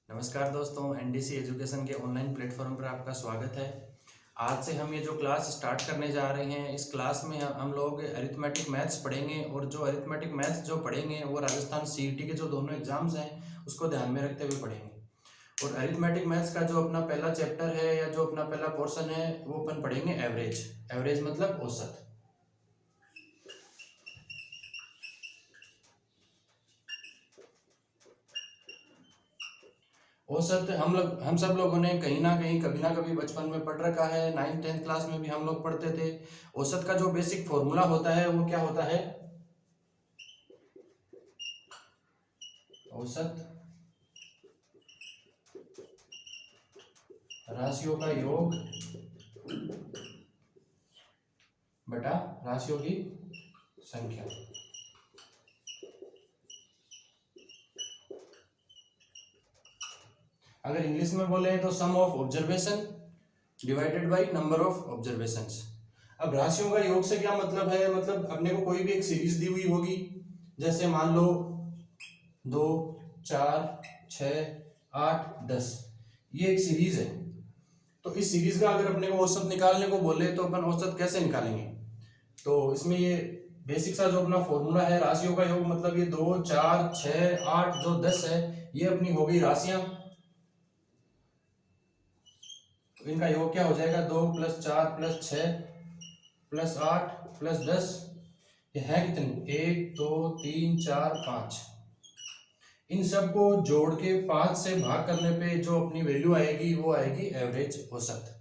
नमस्कार दोस्तों, NDC education के ऑनलाइन प्लेटफॉर्म पर आपका स्वागत है। आज से हम ये जो क्लास स्टार्ट करने जा रहे हैं, इस क्लास में हम लोग अरिथमेटिक मैथ्स पढ़ेंगे और जो अरिथमेटिक मैथ्स जो पढ़ेंगे वो राजस्थान सीईटी के जो दोनों एग्जाम्स हैं उसको ध्यान में रखते हुए पढ़ेंगे। और अरिथमेटिक मैथ्स का जो अपना पहला चैप्टर है या जो अपना पहला पोर्शन है वो अपन पढ़ेंगे एवरेज। एवरेज मतलब औसत। औसत हम सब लोगों ने कहीं ना कहीं कभी ना कभी बचपन में पढ़ रखा है। 9th-10th क्लास में भी हम लोग पढ़ते थे। औसत का जो बेसिक फॉर्मूला होता है वो क्या होता है? औसत राशियों का योग बटा राशियों की संख्या। अगर इंग्लिश में बोले तो sum of observation divided by number of observations. अब राशियों का योग से क्या मतलब है? मतलब अपने को कोई भी एक सीरीज दी हुई होगी, जैसे मान लो 2, 4, 6, 8, 10, ये एक सीरीज है। तो इस सीरीज का अगर अपने को औसत निकालने को बोले तो अपन औसत कैसे निकालेंगे? तो इसमें ये बेसिक सा जो अपना फॉर्मूला है राशियों का योग, मतलब ये 2, 4, 6, 8 जो 10 है, ये अपनी हो गई राशियां। तो इनका योग क्या हो जाएगा? 2 + 4 + 6 + 8 + 10। ये है कितनी? 1, 2, 3, 4, 5। इन सबको जोड़ के 5 से भाग करने पे जो अपनी वैल्यू आएगी वो आएगी एवरेज, औसत।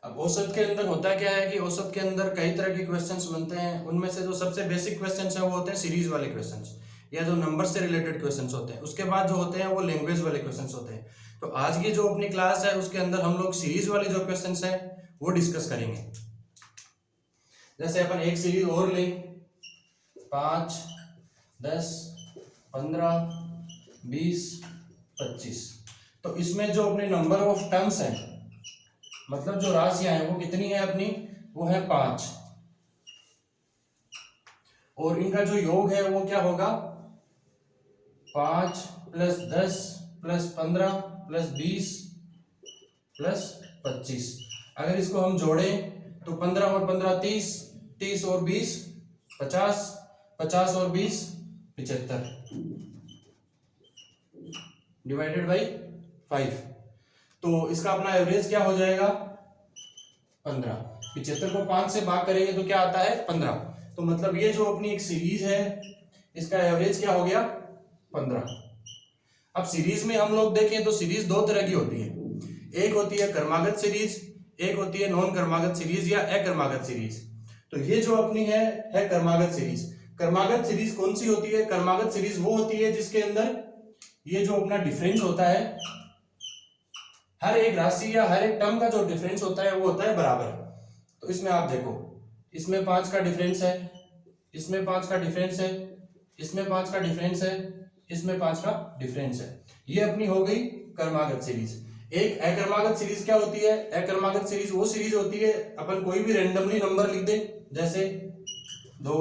अब औसत के अंदर होता क्या है कि औसत के अंदर कई तरह के क्वेश्चंस बनते हैं। उनमें से जो सबसे बेसिक क्वेश्चंस हैं वो होते हैं सीरीज वाले क्वेश्चंस, या जो नंबर से रिलेटेड क्वेश्चंस होते हैं। उसके बाद जो होते हैं वो लैंग्वेज वाले क्वेश्चंस होते हैं। तो आज की जो अपनी क्लास है उसके अंदर हम लोग सीरीज वाले जो क्वेश्चंस हैं वो डिस्कस करेंगे। जैसे अपन एक सीरीज और लें, 5, 10, 15, 20, 25। तो इसमें जो अपने नंबर ऑफ टर्म्स हैं, मतलब जो राशियां हैं वो कितनी है अपनी? वो है 5। और इनका जो योग है वो क्या होगा? 5 + 10 + 15 + 20 + 25। अगर इसको हम जोड़ें तो 15 और 15 30, 30 और 20 50, 50 और 20 75, डिवाइडेड बाई 5। तो इसका अपना एवरेज क्या हो जाएगा? 15। 75 को 5 से भाग करेंगे तो क्या आता है? 15। तो मतलब ये जो अपनी एक सीरीज है इसका एवरेज क्या हो गया? 15। अब सीरीज में हम लोग देखें तो सीरीज दो तरह की होती है। एक होती है क्रमागत सीरीज, एक होती है नॉन क्रमागत सीरीज या अक्रमागत सीरीज। तो ये जो अपनी है क्रमागत सीरीज। क्रमागत सीरीज कौन सी होती है? क्रमागत सीरीज वो होती है जिसके अंदर ये जो अपना डिफरेंस होता है, हर एक राशि या हर एक टर्म का जो डिफरेंस होता है वो होता है बराबर। तो इसमें आप देखो, इसमें 5 का डिफरेंस है, इसमें 5 का डिफरेंस है, इसमें 5 का डिफरेंस है, इसमें 5 का डिफरेंस है। ये अपनी हो गई क्रमागत सीरीज। एक अक्रमागत सीरीज क्या होती है? अक्रमागत सीरीज वो सीरीज होती है अपन कोई भी रेंडमली नंबर लिख दे, जैसे 2,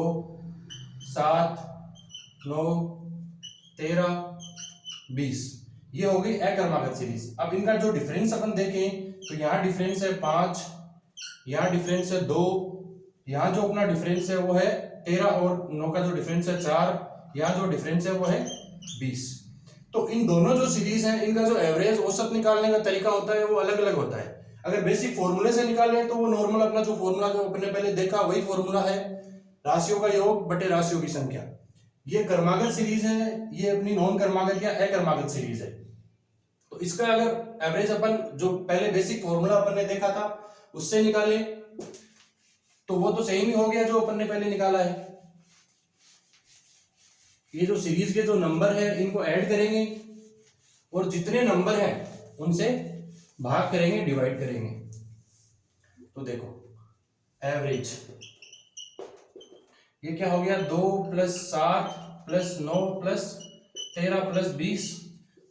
7, 9, 13, 20। ये हो गई अक्रमागत सीरीज। अब इनका जो डिफरेंस अपन देखें तो यहाँ डिफरेंस है 5, यहाँ डिफरेंस है 2, यहाँ जो अपना डिफरेंस है वो है 13 और 9 का जो डिफरेंस है 4, यहाँ जो डिफरेंस है वो है 20। तो इन दोनों जो सीरीज हैं इनका जो एवरेज औसत निकालने का तरीका होता है वो अलग अलग होता है। अगर बेसिक फॉर्मूले से निकालें तो वो नॉर्मल अपना जो फॉर्मूला जो अपने पहले देखा वही फॉर्मूला है, राशियों का योग बटे राशियों की संख्या। ये क्रमागत सीरीज है, ये अपनी नॉन क्रमागत या अक्रमागत सीरीज है। तो इसका अगर एवरेज अपन जो पहले बेसिक फॉर्मूला अपन ने देखा था उससे निकाले तो वो तो सेम ही हो गया जो अपन ने पहले निकाला है। ये जो सीरीज के जो नंबर है इनको ऐड करेंगे और जितने नंबर हैं उनसे भाग करेंगे, डिवाइड करेंगे। तो देखो एवरेज, ये क्या हो गया, 2 + 7 + 9 + 13 + 20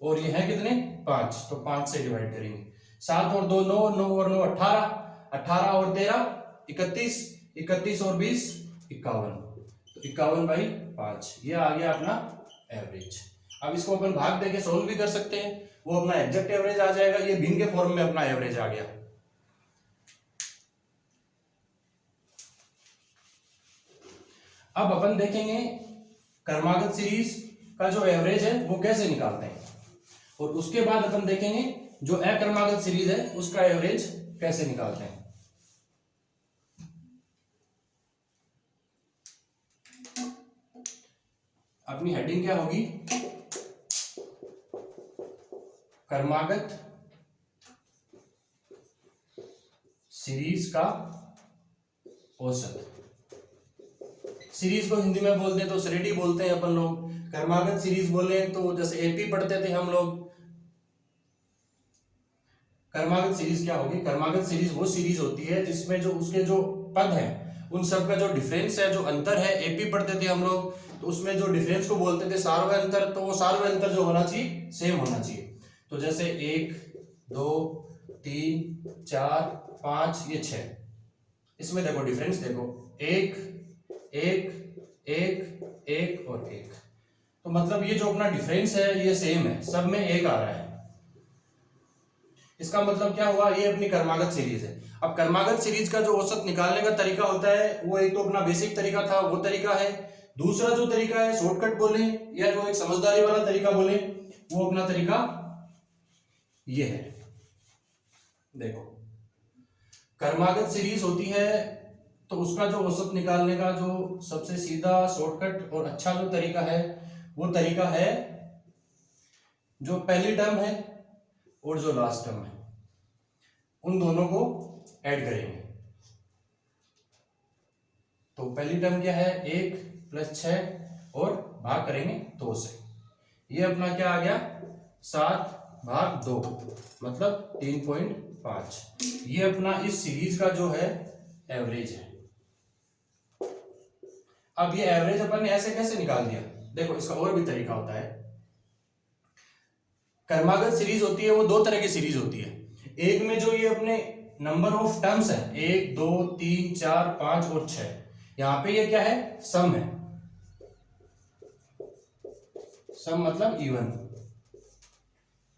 और ये है कितने 5, तो 5 से डिवाइड करेंगे। 7 और 2 9, 9 और 9 18, 18 और 13 31, 31 और 20 51, तो 51/5 ये आ गया अपना एवरेज। अब इसको अपन भाग देके सोल्व भी कर सकते हैं, वो अपना एग्जैक्ट एवरेज आ जाएगा। ये भिन्न के फॉर्म में अपना एवरेज आ गया। अब अपन देखेंगे क्रमागत सीरीज का जो एवरेज है वो कैसे निकालते हैं, और उसके बाद अपन देखेंगे जो अक्रमागत सीरीज है उसका एवरेज कैसे निकालते हैं। अपनी हेडिंग क्या होगी, क्रमागत सीरीज का औसत। सीरीज को हिंदी में बोलते हैं तो श्रेणी बोलते हैं अपन लोग। क्रमागत सीरीज बोले तो जैसे एपी पढ़ते थे हम लोग। क्रमागत सीरीज क्या होगी, क्रमागत सीरीज वो सीरीज होती है जिसमें जो उसके जो पद हैं उन सब का जो डिफरेंस है, जो अंतर है, एपी पढ़ते थे हम लोग तो उसमें जो डिफरेंस को बोलते थे सार्वय अंतर, तो वो सार्वय अंतर जो होना चाहिए सेम होना चाहिए। तो जैसे 1 2 3 4 5 ये 6, इसमें देखो डिफरेंस देखो 1 1 1 1 और 1, तो मतलब ये जो अपना डिफरेंस है ये सेम है, सब में 1 आ रहा है। इसका मतलब क्या हुआ, ये अपनी क्रमागत सीरीज है। अब क्रमागत सीरीज का जो औसत निकालने का तरीका होता है वो एक तो अपना बेसिक तरीका था, वो तरीका है। दूसरा जो तरीका है शॉर्टकट बोले या जो एक समझदारी वाला तरीका बोले, वो अपना तरीका ये है। देखो क्रमागत सीरीज होती है तो उसका जो औसत निकालने का जो सबसे सीधा शॉर्टकट और अच्छा जो तरीका है वो तरीका है जो पहली टर्म है और जो लास्ट टर्म है उन दोनों को ऐड करेंगे। तो पहली टर्म क्या है, 1 + 6 और भाग करेंगे 2 से। ये अपना क्या आ गया, 7/2 मतलब 3.5। ये अपना इस सीरीज का जो है एवरेज है। अब ये एवरेज अपन ने ऐसे कैसे निकाल दिया, देखो इसका और भी तरीका होता है। क्रमागत सीरीज होती है वो 2 तरह की सीरीज होती है। एक में जो ये अपने नंबर ऑफ टर्म्स है 1 2 3 4 5 और 6, यहां पे ये क्या है, सम है। सम मतलब इवन,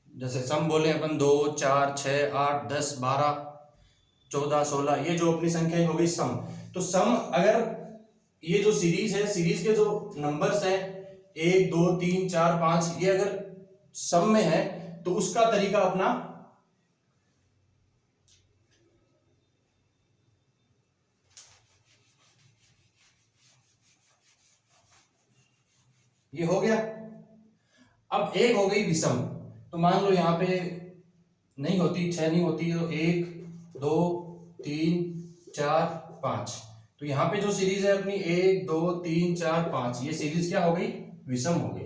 जैसे सम बोले अपन 2 4 6 8 10 12 14 16, ये जो अपनी संख्या हो गई सम। तो सम अगर ये जो सीरीज है, सीरीज के जो नंबर्स हैं 1 2 3 4 5, ये अगर सम में है तो उसका तरीका अपना ये हो गया। अब 1 हो गई विषम, तो मान लो यहां पे नहीं होती, 6 नहीं होती, तो 1 2 3 4 5, तो यहां पे जो सीरीज है अपनी 1 2 3 4 5, ये सीरीज क्या हो गई, विषम हो गई।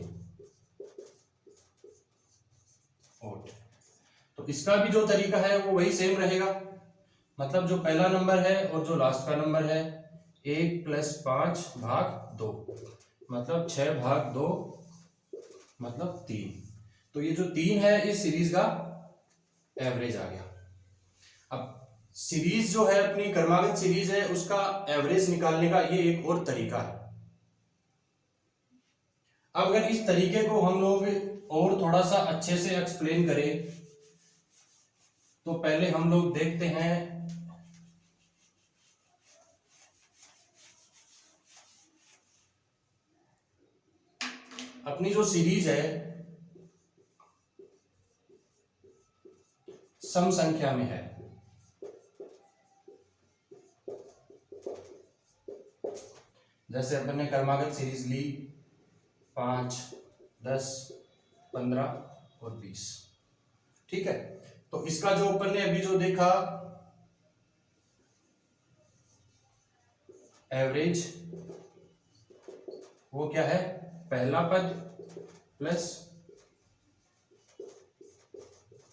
तो इसका भी जो तरीका है वो वही सेम रहेगा, मतलब जो पहला नंबर है और जो लास्ट का नंबर है 1 + 5/2 मतलब 6/2 मतलब 3। तो ये जो 3 है इस सीरीज का एवरेज आ गया। अब सीरीज जो है अपनी क्रमागत सीरीज है उसका एवरेज निकालने का ये एक और तरीका है। अब अगर इस तरीके को हम लोग और थोड़ा सा अच्छे से एक्सप्लेन करें तो पहले हम लोग देखते हैं अपनी जो सीरीज है सम संख्या में है। जैसे अपन ने क्रमागत सीरीज ली 5 10 15 और 20, ठीक है। तो इसका जो अपन ने अभी जो देखा एवरेज, वो क्या है, पहला पद प्लस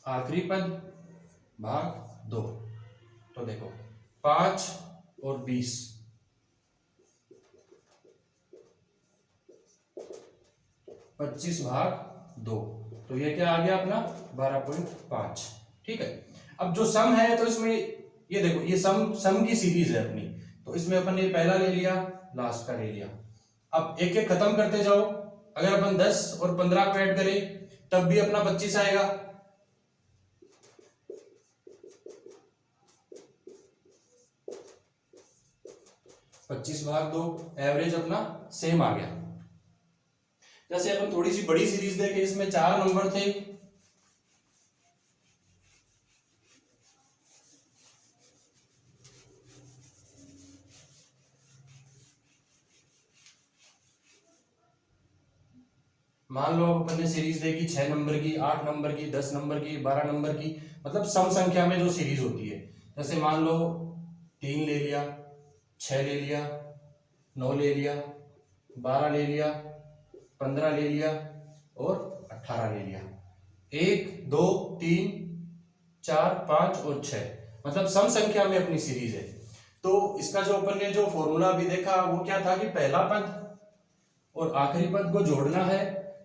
आखिरी पद भाग 2। तो देखो 5 और 20, 25 भाग 2, तो ये क्या आ गया अपना 12.5। ठीक है, अब जो सम है तो इसमें ये देखो, ये सम की सीरीज है अपनी, तो इसमें अपन ने पहला ले लिया, लास्ट का ले लिया। अब एक एक खत्म करते जाओ, अगर अपन 10 और 15 को ऐड करें तब भी अपना 25 आएगा। पच्चीस भाग 2, एवरेज अपना सेम आ गया। जैसे अपन थोड़ी सी बड़ी सीरीज देखें, इसमें 4 नंबर थे, मान लो अपन ने सीरीज देखी 6 नंबर की, 8 नंबर की, 10 नंबर की, 12 नंबर की, मतलब सम संख्या में जो सीरीज होती है। जैसे मान लो 3 ले लिया, 6 ले लिया, 9 ले लिया, 12 ले लिया, 15 ले लिया और 18 ले लिया। 1 2 3 4 5 और 6, मतलब सम संख्या में अपनी सीरीज है। तो इसका जो अपन ने जो फॉर्मूला अभी देखा वो क्या था कि पहला पद और आखिरी पद को जोड़ना है,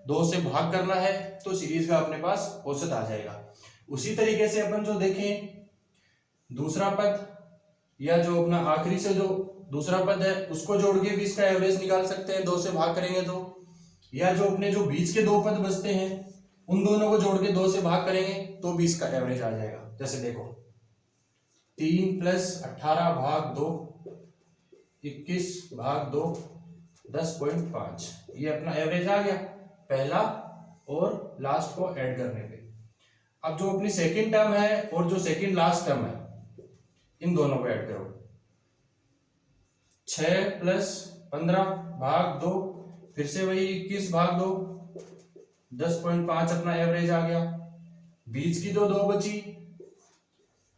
2 से भाग करना है, तो सीरीज का अपने पास औसत आ जाएगा। उसी तरीके से अपन जो देखें दूसरा पद या जो अपना आखिरी से जो दूसरा पद है उसको जोड़ के भी इसका एवरेज निकाल सकते हैं, 2 से भाग करेंगे तो, या जो अपने जो बीच के 2 पद बचते हैं उन दोनों को जोड़ के 2 से भाग करेंगे तो भी इसका एवरेज आ जाएगा। जैसे देखो 3 + 18 भाग 2, 21 भाग 2, 10.5, ये अपना एवरेज आ गया पहला और लास्ट को ऐड करने पे। अब जो अपनी सेकंड टर्म है और जो सेकंड लास्ट टर्म है इन दोनों को ऐड करो, 6 + 15 भाग 2, फिर से वही 21 भाग 2, 10.5 अपना एवरेज आ गया। बीच की जो 2 बची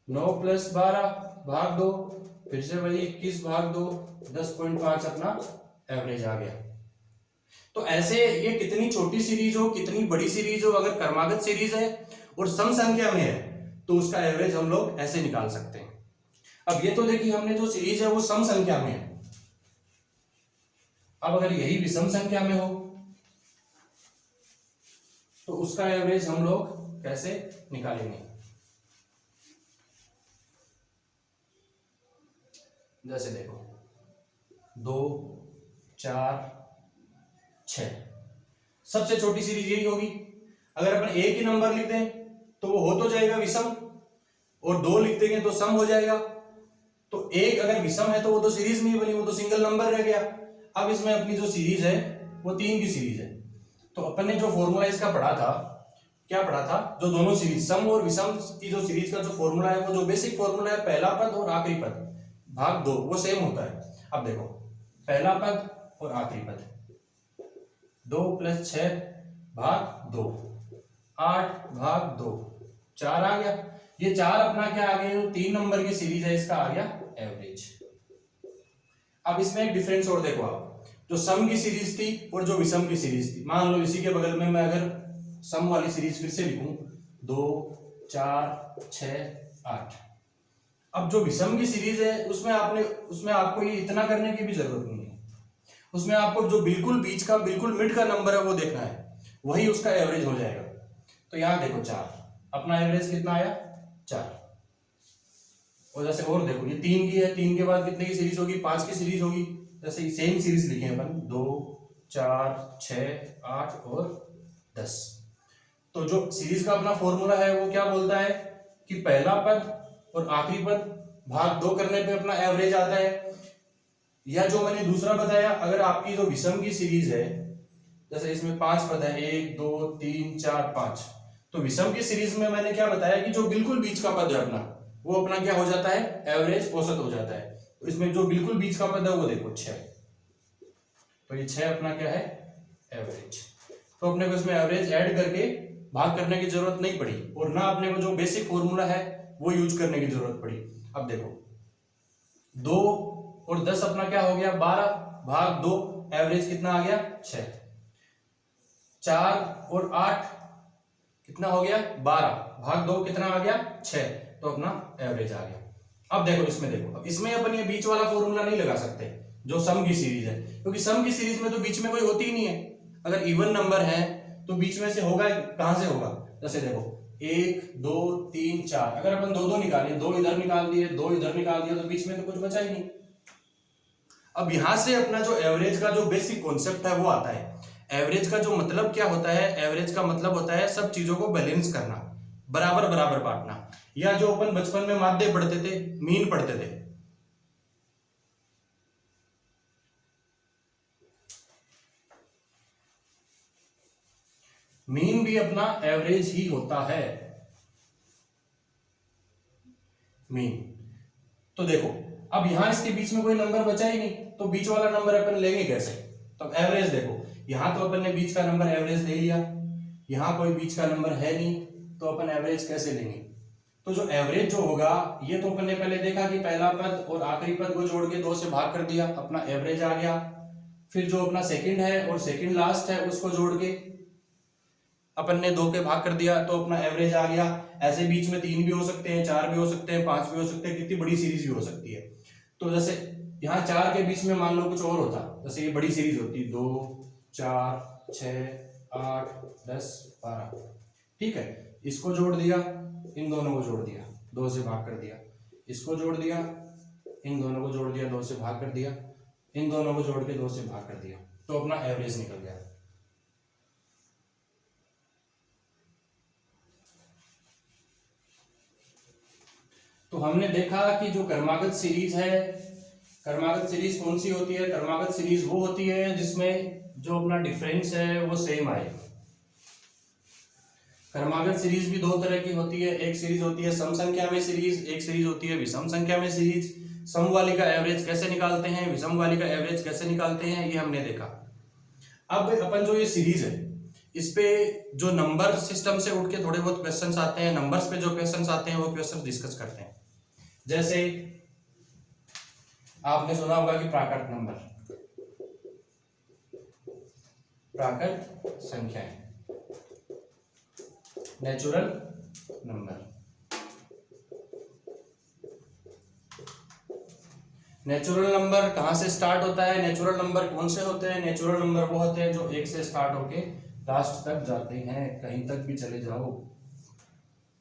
9 + 12 भाग 2, फिर से वही 21 भाग 2, 10.5 अपना एवरेज आ गया। तो ऐसे ये कितनी छोटी सीरीज हो, कितनी बड़ी सीरीज हो, अगर क्रमागत सीरीज है और सम संख्या में है तो उसका एवरेज हम लोग ऐसे निकाल सकते हैं। अब ये तो देखिए हमने जो सीरीज है वो सम संख्या में है, अब अगर यही विषम संख्या में हो तो उसका एवरेज हम लोग कैसे निकालेंगे। जैसे देखो 2 4 6, सबसे छोटी सीरीज यही होगी। अगर अपन एक ही नंबर लिख दें तो वो हो तो जाएगा विषम, और 2 लिख देंगे तो सम हो जाएगा। तो एक अगर विषम है तो वो तो सीरीज नहीं बनी, वो तो सिंगल नंबर रह गया। अब इसमें अपनी जो सीरीज है वो 3 की सीरीज है। तो अपन ने जो फॉर्मूला इसका पढ़ा था, क्या पढ़ा था, जो दोनों सीरीज सम और विषम की जो सीरीज का जो फॉर्मूला है वो जो बेसिक फॉर्मूला है पहला पद और आखिरी पद भाग 2, वो सेम होता है। अब देखो पहला पद और आखिरी पद 2 + 6 भाग 2, 8 भाग 2, 4 आ गया। ये 4 अपना क्या आ गया, जो 3 नंबर की सीरीज है इसका आ गया एवरेज। अब इसमें एक डिफरेंस और देखो आप, जो सम की सीरीज थी और जो विषम की सीरीज थी, मान लो इसी के बगल में मैं अगर सम वाली सीरीज फिर से लिखूं 2 4 6 8। अब जो विषम की सीरीज है उसमें आपको ये इतना करने की भी जरूरत नहीं है, उसमें आपको जो बिल्कुल बीच का बिल्कुल मिड का नंबर है वो देखना है, वही उसका एवरेज हो जाएगा। तो यहां देखो 4, अपना एवरेज कितना आया 4। और जैसे और देखो ये 3 की है, 3 के बाद कितने की सीरीज होगी, 5 की सीरीज होगी। जैसे सेम सीरीज लिखे अपन 2 4 6 8 और 10। तो जो सीरीज का अपना फॉर्मूला है वो क्या बोलता है कि पहला पद और आखिरी पद भाग 2 करने पे अपना एवरेज आता है। या जो मैंने दूसरा बताया, अगर आपकी जो विषम की सीरीज है, जैसे इसमें 5 पद है 1 2 3 4 5, तो विषम की सीरीज में मैंने क्या बताया कि जो बिल्कुल बीच का पद है अपना, वो अपना क्या हो जाता है, एवरेज औसत हो जाता है। तो इसमें जो बिल्कुल बीच का पद है वो देखो 6, तो ये 6 अपना क्या है एवरेज। तो अपने को इसमें एवरेज ऐड करके भाग करने की जरूरत नहीं पड़ी, और ना अपने को जो बेसिक फॉर्मूला है वो यूज करने की जरूरत पड़ी। अब देखो 2 और 10 अपना क्या हो गया 12 भाग 2, एवरेज कितना आ गया 6। 4 और 8 कितना हो गया 12 भाग 2, कितना आ गया 6, तो अपना एवरेज आ गया। अब देखो इसमें देखो, अब इसमें अपन ये बीच वाला फॉर्मूला नहीं लगा सकते जो सम की सीरीज है, क्योंकि सम की सीरीज में तो बीच में कोई होती ही नहीं है। अगर इवन नंबर है तो बीच में से होगा, कहां से होगा? जैसे देखो 1 2 3 4, अगर अपन दो दो निकाले, दो इधर निकाल दिए, दो इधर निकाल दिए, तो बीच में तो कुछ बचा ही नहीं। अब यहां से अपना जो एवरेज का जो बेसिक कॉन्सेप्ट है वो आता है। एवरेज का जो मतलब क्या होता है? एवरेज का मतलब होता है सब चीजों को बैलेंस करना, बराबर बराबर बांटना, या जो अपन बचपन में माध्य पढ़ते थे, मीन पढ़ते थे। मीन भी अपना एवरेज ही होता है, मीन। तो देखो अब यहां इसके बीच में कोई नंबर बचा ही नहीं, तो बीच वाला नंबर अपन लेंगे कैसे? तो एवरेज देखो, यहां तो अपन ने बीच का नंबर एवरेज ले लिया, यहां कोई बीच का नंबर है नहीं, तो अपन एवरेज कैसे लेंगे? तो जो एवरेज जो होगा, ये तो अपन ने पहले देखा कि पहला पद और आखिरी पद को जोड़ के 2 से भाग कर दिया, अपना एवरेज आ गया। फिर जो अपना सेकंड है और सेकंड लास्ट है उसको जोड़ के अपन ने 2 के भाग कर दिया, तो अपना एवरेज आ गया। ऐसे बीच में 3 भी हो सकते हैं, 4 भी हो सकते हैं, 5 भी हो सकते हैं, कितनी बड़ी सीरीज भी हो सकती है। तो जैसे यहाँ 4 के बीच में मान लो कुछ और होता, जैसे ये बड़ी सीरीज होती 2 4 6 8 10 12, ठीक है। इसको जोड़ दिया, इन दोनों को जोड़ दिया, 2 से भाग कर दिया, इसको जोड़ दिया, इन दोनों को जोड़ दिया, 2 से भाग कर दिया, इन दोनों को जोड़ के 2 से भाग कर दिया, तो अपना एवरेज निकल गया। तो हमने देखा कि जो क्रमागत सीरीज है, क्रमागत सीरीज कौन सी होती है? क्रमागत सीरीज वो होती है जिसमें जो अपना डिफरेंस है वो सेम आए। क्रमागत सीरीज भी 2 तरह की होती है, एक सीरीज होती है सम संख्या में सीरीज, एक सीरीज होती है विषम संख्या में सीरीज। सम वाली का एवरेज कैसे निकालते हैं, विषम वाली का एवरेज कैसे निकालते हैं, ये हमने देखा। अब अपन जो ये सीरीज है, इस पे जो नंबर सिस्टम से उठ के थोड़े बहुत क्वेश्चंस आते हैं, नंबर्स पे जो क्वेश्चंस आते हैं वो क्वेश्चंस डिस्कस करते हैं। जैसे आपने सुना होगा कि प्राकृत नंबर, प्राकृत संख्या, नेचुरल नंबर। नेचुरल नंबर कहां से स्टार्ट होता है? नेचुरल नंबर कौन से होते हैं? नेचुरल नंबर वो होते हैं जो 1 से स्टार्ट होके लास्ट तक जाते हैं, कहीं तक भी चले जाओ,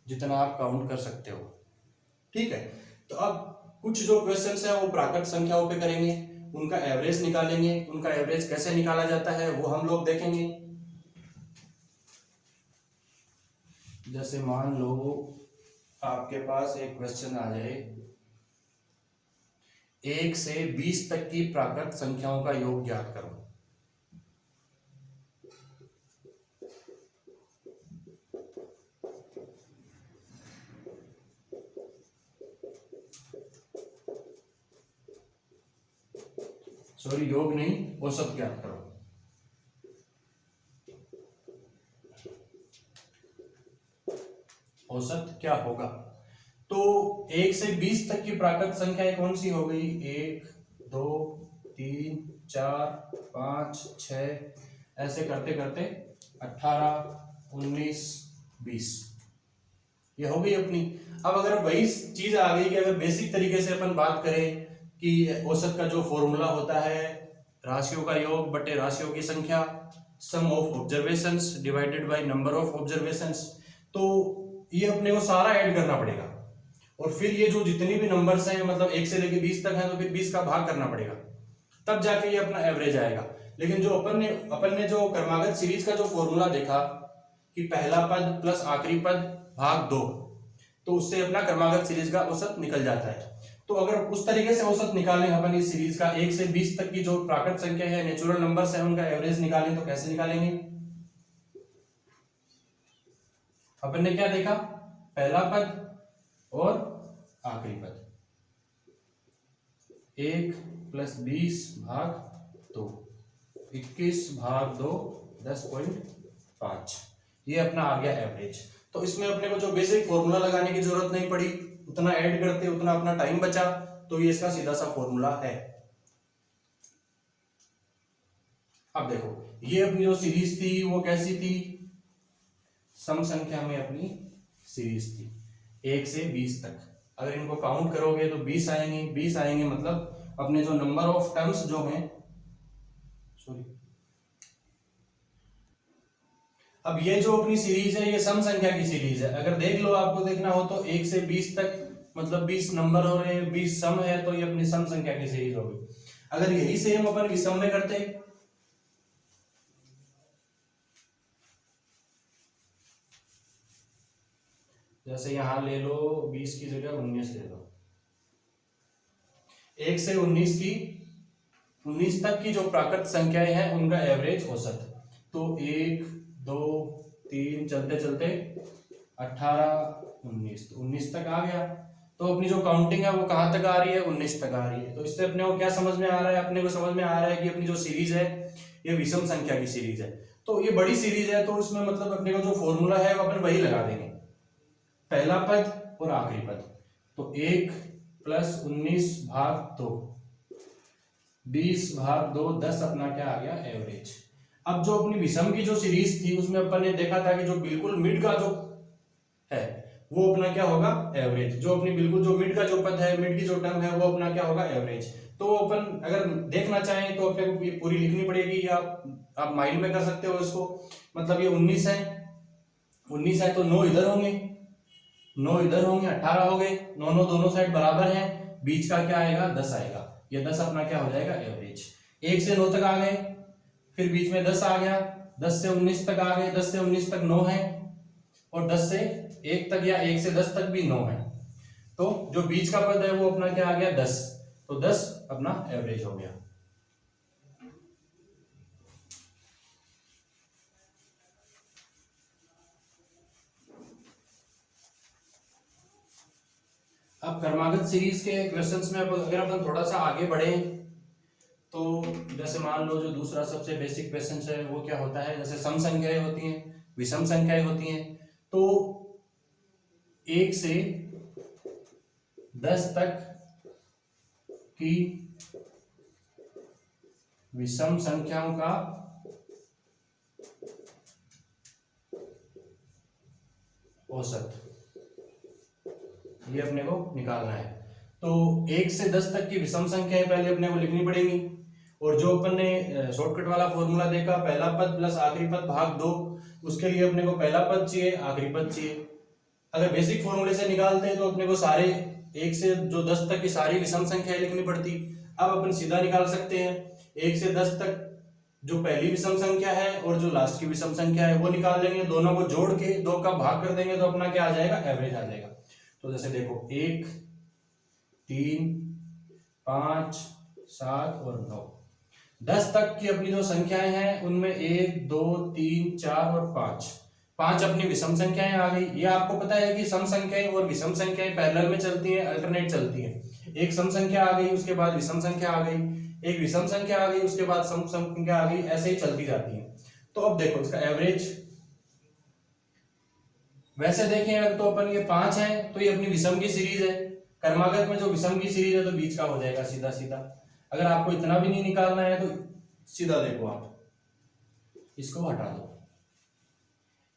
जितना आप काउंट कर सकते हो, ठीक है। तो अब कुछ जो क्वेश्चंस है वो प्राकृत संख्याओं पे करेंगे, उनका एवरेज निकालेंगे, उनका एवरेज कैसे निकाला जाता है वो हम लोग देखेंगे। जैसे मान लो आपके पास एक क्वेश्चन आ जाए, 1 से 20 तक की प्राकृत संख्याओं का योग ज्ञात करो। सॉरी, योग नहीं, औसत ज्ञात करो। औसत क्या होगा? तो 1 से 20 तक की प्राकृत संख्याएं कौन सी हो गई? 1 2 3 4 5 6, ऐसे करते करते 18 19 20, ये हो गई अपनी। अब अगर वही चीज आ गई कि अगर बेसिक तरीके से अपन बात करें कि औसत का जो फॉर्मूला होता है राशियों का योग बटे राशियों की संख्या, sum of observations divided by number of observations, तो ये अपने को सारा ऐड करना पड़ेगा, और फिर ये जो जितनी भी नंबर्स हैं, मतलब 1 से लेके 20 तक हैं, तो फिर 20 का भाग करना पड़ेगा, तब जाके ये अपना एवरेज आएगा। लेकिन जो अपन ने जो क्रमागत सीरीज का जो फॉर्मूला देखा कि पहला पद प्लस आखिरी पद भाग 2, तो उससे अपना क्रमागत सीरीज का औसत निकल जाता है। तो अगर उस तरीके से औसत निकालें अपन इस सीरीज का, 1 से 20 तक की जो प्राकृत संख्या है, नेचुरल नंबर्स है, उनका एवरेज निकालें, तो कैसे निकालेंगे? अपन ने क्या देखा? पहला पद और आखिरी पद, 1 + 20 भाग 2, 21 भाग 2 10.5, ये अपना आ गया एवरेज। तो इसमें अपने को जो बेसिक फॉर्मूला लगाने की जरूरत नहीं पड़ी, उतना ऐड करते उतना अपना टाइम बचा, तो ये इसका सीधा सा फॉर्मूला है। अब देखो ये अपनी जो सीरीज थी वो कैसी थी? सम संख्या में अपनी सीरीज थी 1 से 20 तक। अगर इनको काउंट करोगे तो 20 आएंगे, 20 आएंगे, मतलब अपने जो नंबर ऑफ टर्म्स जो हैं, सॉरी, अब ये जो अपनी सीरीज है ये सम संख्या की सीरीज है। अगर देख लो, आपको देखना हो तो 1 से 20 तक मतलब 20 नंबर हो रहे हैं, 20 सम है, तो ये अपनी सम संख्या की सीरीज होगी। अगर यही सेम अपन विषम में करते, जैसे यहां ले लो 20 की जगह 19 ले लो, 1 से 19 तक की जो प्राकृत संख्याएं हैं उनका एवरेज औसत, तो 1 2 3 चलते चलते 18 19, तो 19 तक आ गया। तो अपनी जो काउंटिंग है वो कहां तक आ रही है, 19 तक आ रही है। तो इससे अपने को क्या समझ में आ रहा है, अपने को समझ में आ रहा है कि अपनी जो सीरीज है ये विषम संख्या की सीरीज है। तो ये बड़ी सीरीज है, तो इसमें मतलब अपने को जो फॉर्मूला है वो अपन वही लगा देंगे, पहला पद और आखिरी पद। तो 1 + 19 भाग 2, 20 भाग 2, 10 अपना क्या आ गया, एवरेज। अब जो अपनी विषम की जो सीरीज थी उसमें अपन ने देखा था कि जो बिल्कुल मिड का जो है वो अपना क्या होगा, एवरेज। जो अपनी बिल्कुल जो मिड का जो पद है, मिड की जो टर्म है, वो अपना क्या होगा, एवरेज। तो अपन अगर देखना चाहें तो अपने को ये पूरी लिखनी पड़ेगी, या आप माइंड में कर सकते हो इसको। मतलब ये 19 है तो 9 इधर होंगे, 9 इधर होंगे, 18 हो गए, 9 दोनों साइड बराबर हैं, बीच का क्या आएगा, 10 आएगा। ये 10 अपना क्या हो जाएगा, एवरेज। 1 से 9 तक आ गए, फिर बीच में 10 आ गया, 10 से 19 तक आ गए, 10 से 19 तक 9 है, और 10 से 1 तक या 1 से 10 तक भी 9 है। तो जो बीच का पद है वो अपना क्या आ गया, 10। तो 10 अपना एवरेज हो गया। अब क्रमागत सीरीज के क्वेश्चंस में अगर अपन थोड़ा सा आगे बढ़े, तो जैसे मान लो जो दूसरा सबसे बेसिक क्वेश्चन है वो क्या होता है, जैसे सम संख्याएं होती हैं, विषम संख्याएं होती हैं। तो 1 से 10 तक की विषम संख्याओं का औसत, ये अपने को निकालना है। तो 1 से 10 तक की विषम संख्याएं पहले अपने को लिखनी पड़ेंगी, और जो अपन ने शॉर्टकट वाला फॉर्मूला देखा, पहला पद प्लस आखिरी पद भाग 2, उसके लिए अपने को पहला पद चाहिए, आखिरी पद चाहिए। अगर बेसिक फॉर्मूले से निकालते हैं तो अपने को सारे 1 से जो 10 तक की सारी विषम संख्याएं लिखनी पड़ती। अब अपन सीधा निकाल सकते हैं, 1 से 10 तक जो पहली विषम संख्या है और जो लास्ट की विषम संख्या है वो निकाल लेंगे, दोनों को जोड़ के 2 का भाग कर देंगे, तो अपना क्या आ जाएगा, एवरेज आ जाएगा। तो जैसे देखो 1 3 5 7 और 9, 10 तक की अपनी जो संख्याएं हैं उनमें 1 2 3 4 और 5 अपनी विषम संख्याएं आ गई। ये आपको पता है कि सम संख्याएं और विषम संख्याएं पैरेलल में चलती हैं, अल्टरनेट चलती हैं। एक सम संख्या आ गई, उसके बाद विषम संख्या आ गई, एक विषम संख्या आ गई, उसके बाद सम संख्या आ गई, ऐसे ही चलती जाती है। तो अब देखो इसका एवरेज वैसे देखें अगर तो अपन ये 5 है तो ये अपनी विषम की सीरीज है। क्रमागत में जो विषम की सीरीज है तो बीच का हो जाएगा सीधा सीधा। अगर आपको इतना भी नहीं निकालना है तो सीधा देखो, आप इसको हटा दो,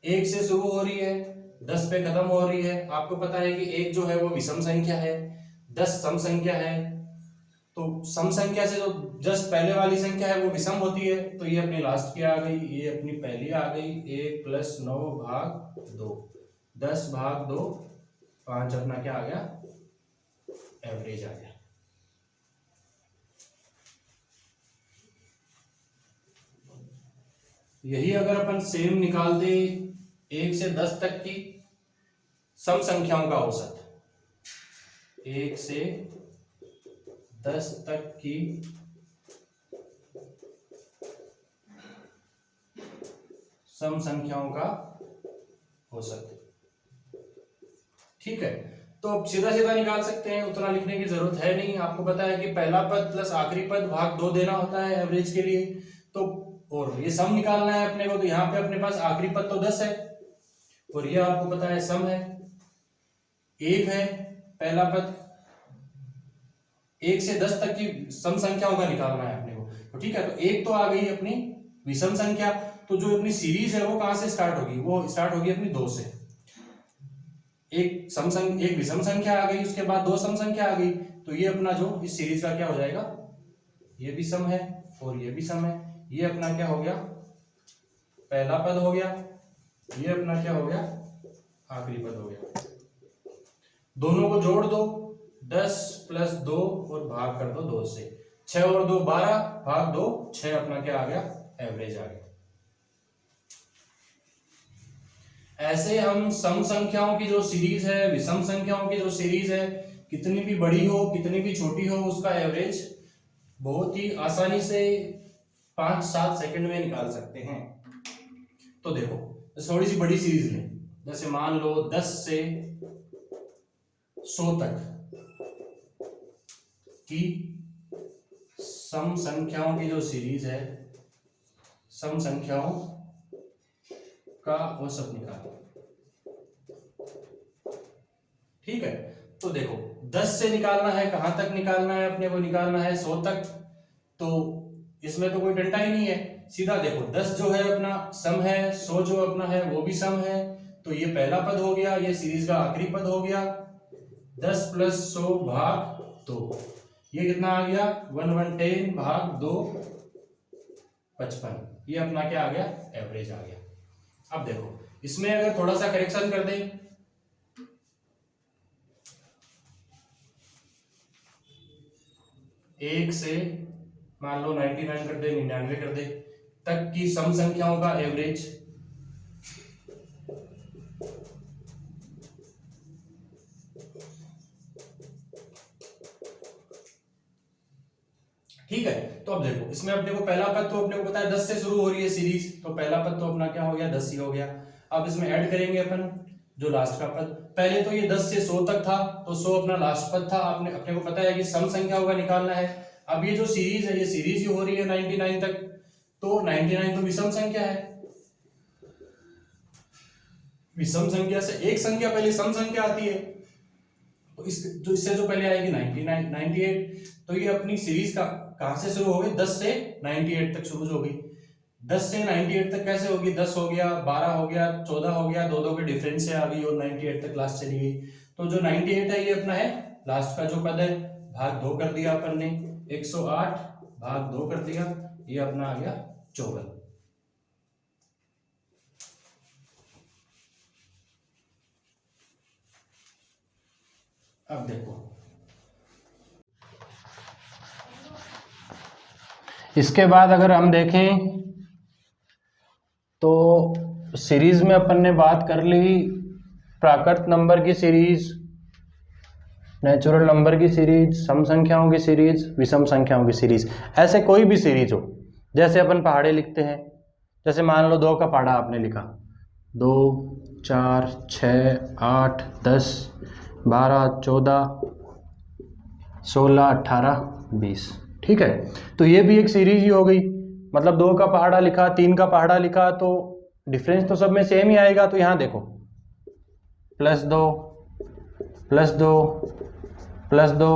1 से शुरू हो रही है, 10 पे खत्म हो रही है। आपको पता है कि 1 जो है वो विषम संख्या है, 10 सम संख्या है। तो सम संख्या से जो जस्ट पहले वाली संख्या है वो विषम होती है, तो ये अपनी लास्ट की आ गई, ये अपनी पहली आ गई, 1 + 9 भाग 2, 10 भाग 2, 5 अपना क्या आ गया, एवरेज आ गया। यही अगर अपन सेम निकाल दे 1 से 10 तक की सम संख्याओं का औसत, 1 से 10 तक की सम संख्याओं का औसत, ठीक है। तो अब सीधा सीधा निकाल सकते हैं, उतना लिखने की जरूरत है नहीं। आपको पता है कि पहला पद प्लस आखिरी पद भाग 2 देना होता है एवरेज के लिए। तो और ये सम निकालना है अपने को, तो यहाँ पे अपने पास आखिरी पद तो 10 है और ये आपको पता है सम है 1 है पहला पद। 1 से 10 तक की सम संख्याओं का निकालना है अपने को, तो ठीक है। तो 1 तो आ गई अपनी विषम संख्या, तो जो अपनी सीरीज है वो कहां से स्टार्ट होगी, वो स्टार्ट होगी अपनी 2 से। एक विषम संख्या आ गई, उसके बाद 2 सम संख्या आ गई, तो ये अपना जो इस सीरीज का क्या हो जाएगा, ये भी सम है और ये भी सम है। ये अपना क्या हो गया, पहला पद हो गया, ये अपना क्या हो गया, आखिरी पद हो गया। दोनों को जोड़ दो, 10 + 2 और भाग कर दो 2 से। 6 और 2 12 भाग 2 6, अपना क्या आ गया, एवरेज आ गया। ऐसे हम सम संख्याओं की जो सीरीज है, विषम संख्याओं की जो सीरीज है, कितनी भी बड़ी हो कितनी भी छोटी हो, उसका एवरेज बहुत ही आसानी से 5-7 सेकंड में निकाल सकते हैं। तो देखो, थोड़ी सी बड़ी सीरीज लें, जैसे मान लो 10 से 100 तक की सम संख्याओं की जो सीरीज है, सम संख्याओं का औसत निकालो। ठीक है, तो देखो 10 से निकालना है, कहां तक निकालना है, अपने को निकालना है 100 तक। तो इसमें तो कोई डंडा ही नहीं है, सीधा देखो 10 जो है अपना सम है, 100 जो अपना है वो भी सम है। तो ये पहला पद हो गया, ये सीरीज का आखिरी पद हो गया। 10 + 100 भाग 2, ये कितना आ गया, 110 भाग 2 55। ये अपना क्या आ गया, एवरेज आ गया। अब देखो इसमें अगर थोड़ा सा करेक्शन कर दें, 1 से मान लो 99 कर दे, 99 कर दे तक की सम संख्याओं का एवरेज, ठीक है। तो अब देखो इसमें अपने को पहला पद तो अपने को पता है 10 से शुरू हो रही है सीरीज, तो पहला पद तो अपना क्या हो गया, 10 ही हो गया। अब इसमें ऐड करेंगे अपन जो लास्ट का पद। पहले तो ये 10 से 100 तक था, तो 100 अपना लास्ट पद था, अपने को पता है कि सम संख्याओं का निकालना है। अब ये जो सीरीज है, ये सीरीज ही हो रही है 99 तक, तो 99 तो विषम संख्या है। विषम संख्या से एक संख्या पहले सम संख्या आती है, तो इससे जो पहले आएगी 99 98। तो ये अपनी सीरीज का कहां से शुरू हो गई, 10 से 98 तक शुरू हो गई। 10 से 98 तक कैसे होगी, 10 हो गया, 12 हो गया, 14 हो गया, दो के डिफरेंस से आ गई और 98 तक लास्ट चली गई। तो जो 98 है ये अपना है लास्ट का जो पद है, भाग 2 कर दिया अपन ने, 108 भाग 2 कर दिया, ये अपना आ गया 54। अब देखो इसके बाद अगर हम देखें तो सीरीज में अपन ने बात कर ली प्राकृत नंबर की सीरीज, नेचुरल नंबर की सीरीज, सम संख्याओं की सीरीज, विषम संख्याओं की सीरीज। ऐसे कोई भी सीरीज हो, जैसे अपन पहाड़े लिखते हैं, जैसे मान लो 2 का पहाड़ा आपने लिखा, 2 4 6 8 10 12 14 16 18 20, ठीक है। तो ये भी एक सीरीज ही हो गई, मतलब 2 का पहाड़ा लिखा, 3 का पहाड़ा लिखा, तो डिफरेंस तो सब में सेम ही आएगा। तो यहां देखो +2 +2 +2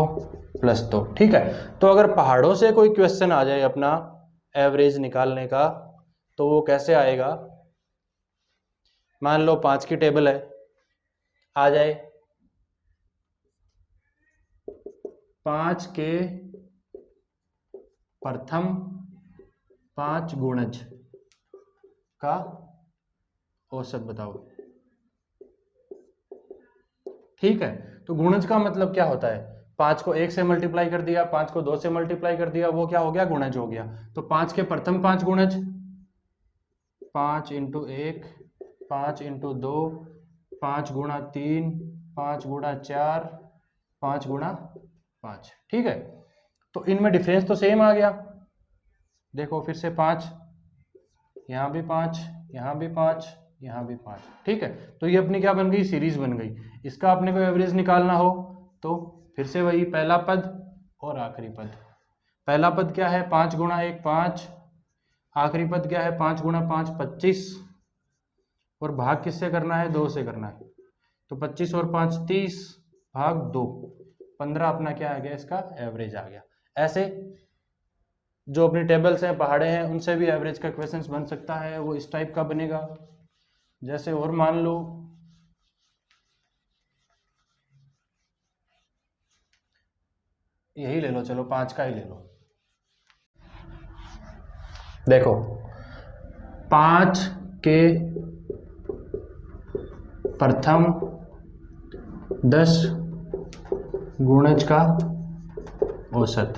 +2, ठीक है। तो अगर पहाड़ों से कोई क्वेश्चन आ जाए अपना एवरेज निकालने का, तो वो कैसे आएगा, मान लो 5 की टेबल है, आ जाए 5 के प्रथम 5 गुणज का औसत बताओ, ठीक है। तो गुणज का मतलब क्या होता है, 5 को 1 से मल्टीप्लाई कर दिया, 5 को 2 से मल्टीप्लाई कर दिया, वो क्या हो गया, गुणज हो गया। तो 5 के प्रथम 5 गुणज, 5 × 1 5 × 2 5 × 3 5 × 4 5 × 5, ठीक है। तो इनमें डिफरेंस तो सेम आ गया, देखो फिर से 5, यहाँ भी 5, यहाँ भी 5, यहाँ भी 5, ठीक है। तो ये अपनी क्या बन गई, सीरीज बन गई। इसका अपने को एवरेज निकालना हो तो फिर से वही पहला पद और आखिरी पद। पहला पद क्या है, 5 × 1 5, आखिरी पद क्या है, 5 × 5 25, और भाग किससे करना है, 2 से करना है। तो 25 और 5 30 भाग 2 15, अपना क्या आ गया, इसका एवरेज आ गया। ऐसे जो अपनी टेबल्स हैं, पहाड़े हैं, उनसे भी एवरेज का क्वेश्चंस बन सकता है, वो इस टाइप का बनेगा। जैसे और मान लो यही ले लो, चलो 5 का ही ले लो। देखो 5 के प्रथम 10 गुणज का औसत।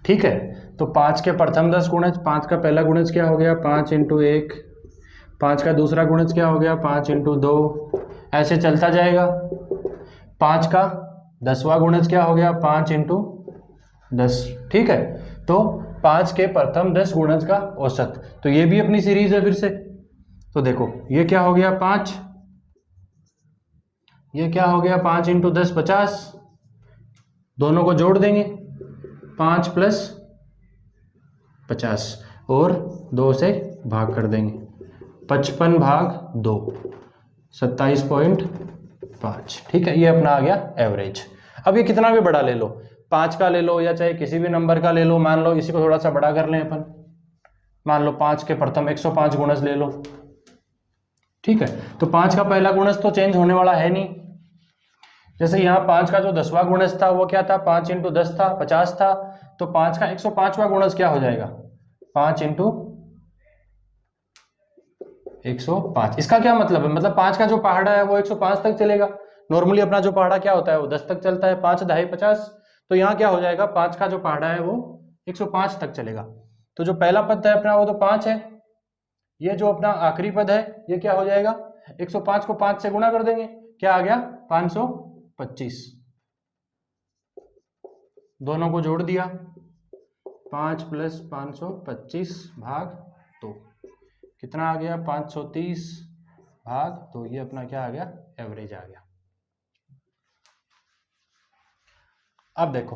ठीक है, तो 5 के प्रथम 10 गुणज, 5 का पहला गुणज क्या हो गया 5 इंटू 1, 5 का दूसरा गुणज क्या हो गया 5 इंटू 2, ऐसे चलता जाएगा। 5 का 10वां गुणज क्या हो गया 5 इंटू 10। ठीक है, तो 5 के प्रथम 10 गुणज का औसत, तो ये भी अपनी सीरीज है फिर से। तो देखो ये क्या हो गया 5, ये क्या हो गया 5 इंटू 10 50, दोनों को जोड़ देंगे 5 प्लस 50 और 2 से भाग कर देंगे, 55 भाग 2 27.5। ठीक है, ये अपना आ गया एवरेज। अब ये कितना भी बड़ा ले लो, 5 का ले लो या चाहे किसी भी नंबर का ले लो, मान लो इसी को थोड़ा सा बड़ा कर लें अपन, मान लो 5 के प्रथम 105 गुणज ले लो। ठीक है, तो 5 का पहला गुणज तो चेंज होने वाला है नहीं। जैसे यहाँ 5 का जो 10वां गुणज था वो क्या था 5 इंटू 10 था 50 था, तो 5 का 105वां गुणज क्या हो जाएगा 5 इंटू 105। इसका क्या मतलब है, मतलब 5 का जो पहाड़ा है वो 105 तक चलेगा। नॉर्मली अपना जो पहाड़ा क्या होता है वो 10 तक चलता है, 5 दहाई 50, तो यहाँ क्या हो जाएगा 5 का जो पहाड़ा है वो 105 तक चलेगा। तो जो पहला पद है अपना वो तो 5 है, ये जो अपना आखिरी पद है ये क्या हो जाएगा 105 को 5 से गुणा कर देंगे, क्या आ गया 525, दोनों को जोड़ दिया 5 प्लस 525 भाग 2, कितना आ गया 530 भाग 2, ये अपना क्या आ गया एवरेज आ गया। अब देखो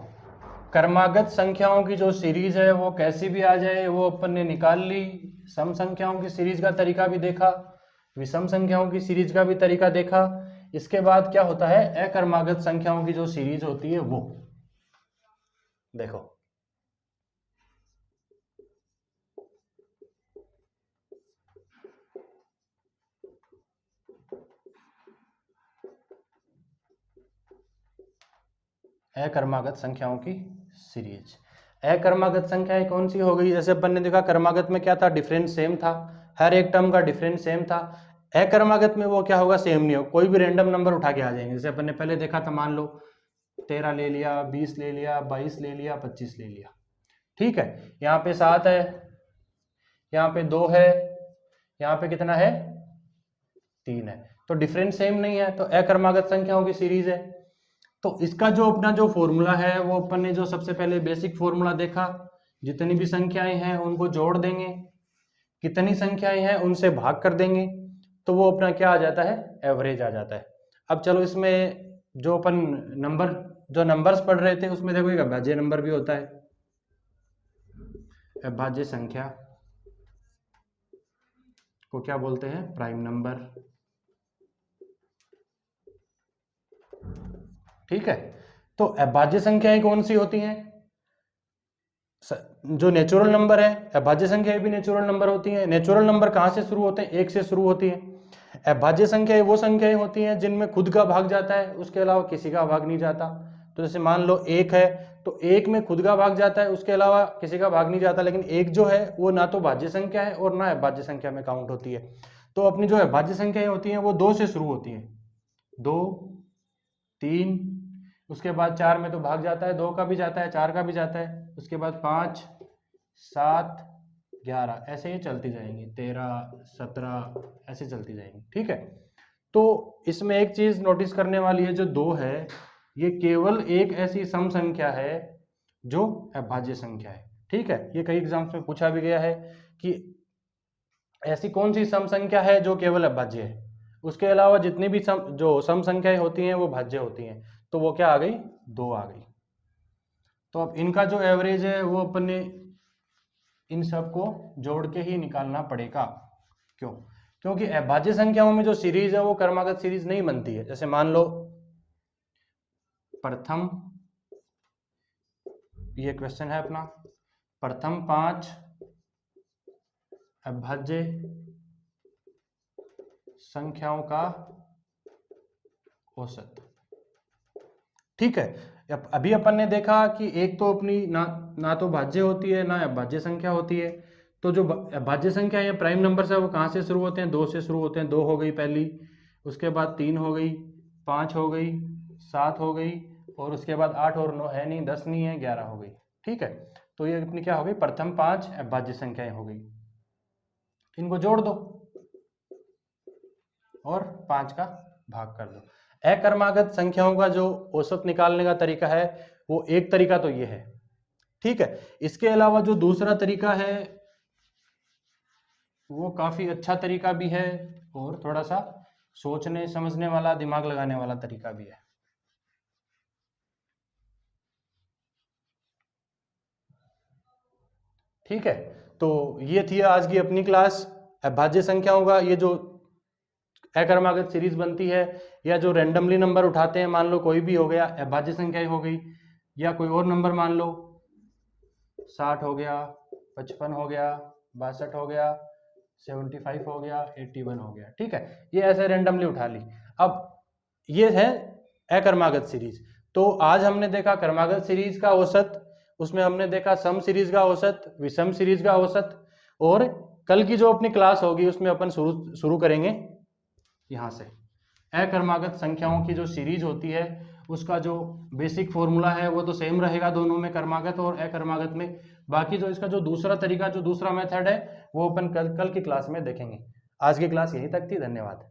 क्रमागत संख्याओं की जो सीरीज है वो कैसी भी आ जाए वो अपन ने निकाल ली। सम संख्याओं की सीरीज का तरीका भी देखा, विषम संख्याओं की सीरीज का भी तरीका देखा। इसके बाद क्या होता है अक्रमागत संख्याओं की जो सीरीज होती है वो देखो। अक्रमागत संख्याओं की सीरीज, अक्रमागत संख्याएं कौन सी हो गई, जैसे अपन ने देखा क्रमागत में क्या था डिफरेंस सेम था, हर एक टर्म का डिफरेंस सेम था। अक्रमागत में वो क्या होगा सेम नहीं हो, कोई भी रैंडम नंबर उठा के आ जाएंगे। जैसे अपन ने पहले देखा था, मान लो 13 ले लिया, 20 ले लिया, 22 ले लिया, 25 ले लिया। ठीक है, यहाँ पे 7 है, यहाँ पे 2 है, यहाँ पे कितना है 3 है, तो डिफरेंस सेम नहीं है, तो अक्रमागत संख्याओं की सीरीज है। तो इसका जो अपना जो फॉर्मूला है वो अपन ने जो सबसे पहले बेसिक फॉर्मूला देखा, जितनी भी संख्याएं हैं उनको जोड़ देंगे, कितनी संख्याएं हैं उनसे भाग कर देंगे, तो वो अपना क्या आ जाता है एवरेज आ जाता है। अब चलो इसमें जो अपन जो नंबर्स पढ़ रहे थे उसमें देखो एक अभाज्य नंबर भी होता है, अभाज्य संख्या को क्या बोलते हैं प्राइम नंबर। ठीक है, तो अभाज्य संख्याएं कौन सी होती हैं, जो नेचुरल नंबर है, अभाज्य संख्याएं भी नेचुरल नंबर होती हैं। नेचुरल नंबर कहां से शुरू होते हैं, 1 से शुरू होती हैं। अभाज्य संख्याएं वो संख्याएं होती हैं जिनमें खुद का भाग जाता है, उसके अलावा किसी का भाग नहीं जाता। तो जैसे मान लो 1 है, तो 1 में खुद का भाग जाता है, उसके अलावा किसी का भाग नहीं जाता। लेकिन 1 जो है वो ना तो भाज्य संख्या है और ना अभाज्य संख्या में काउंट होती है। तो अपनी जो अभाज्य संख्याएं होती हैं वो 2 से शुरू होती हैं, 2, 3, उसके बाद 4 में तो भाग जाता है, 2 का भी जाता है, 4 का भी जाता है, उसके बाद 5, 7, 11, ऐसे ही चलती जाएंगी, 13, 17 ऐसे चलती जाएंगी। ठीक है, तो इसमें एक चीज नोटिस करने वाली है, जो 2 है ये केवल एक ऐसी सम संख्या है जो अभाज्य संख्या है। ठीक है, ये कई एग्जाम्स में पूछा भी गया है कि ऐसी कौन सी सम संख्या है जो केवल अभाज्य है, उसके अलावा जितनी भी जो सम संख्याएं होती हैं वो भाज्य होती हैं। तो वो क्या आ गई 2 आ गई। तो अब इनका जो एवरेज है वो अपन ने इन सब को जोड़ के ही निकालना पड़ेगा। क्यों, क्योंकि अभाज्य संख्याओं में जो सीरीज है वो क्रमागत सीरीज नहीं बनती है। जैसे मान लो प्रथम, ये क्वेश्चन है अपना, प्रथम 5 अभाज्य संख्याओं का औसत। ठीक है, अभी अपन ने देखा कि एक तो अपनी ना तो भाज्य होती है ना अभाज्य संख्या होती है। तो जो भाज्य संख्या है, प्राइम नंबर है, वो कहाँ से शुरू होते हैं? 2 से शुरू होते हैं। 2 हो गई पहली, उसके बाद 3 हो गई, 5 हो गई, 7 हो गई, और उसके बाद 8 और 9 है नहीं, 10 नहीं है, 11 हो गई। ठीक है, तो ये अपनी क्या हो गई? प्रथम 5 अभाज्य संख्याएं हो गई। इनको जोड़ दो और 5 का भाग कर दो। अक्रमागत संख्याओं का जो औसत निकालने का तरीका है, वो एक तरीका तो ये है। ठीक है, इसके अलावा जो दूसरा तरीका है वो काफी अच्छा तरीका भी है और थोड़ा सा सोचने समझने वाला, दिमाग लगाने वाला तरीका भी है। ठीक है, तो ये थी आज की अपनी क्लास। अभाज्य संख्याओं का ये जो अक्रमागत सीरीज बनती है, या जो रैंडमली नंबर उठाते हैं, मान लो कोई भी हो गया, अभाज्य संख्या हो गई, या कोई और नंबर मान लो 60 हो गया, 55 हो गया, 62 हो गया, 75 हो गया, 81 हो गया। ठीक है, ये ऐसे रैंडमली उठा ली। अब ये है अक्रमागत सीरीज। तो आज हमने देखा क्रमागत सीरीज का औसत, उसमें हमने देखा सम सीरीज का औसत, विषम सीरीज का औसत, और कल की जो अपनी क्लास होगी उसमें अपन शुरू करेंगे यहाँ से। अक्रमागत संख्याओं की जो सीरीज होती है उसका जो बेसिक फॉर्मूला है वो तो सेम रहेगा दोनों में, क्रमागत और अक्रमागत में। बाकी जो इसका जो दूसरा तरीका, जो दूसरा मेथड है, वो अपन कल की क्लास में देखेंगे। आज की क्लास यहीं तक थी। धन्यवाद।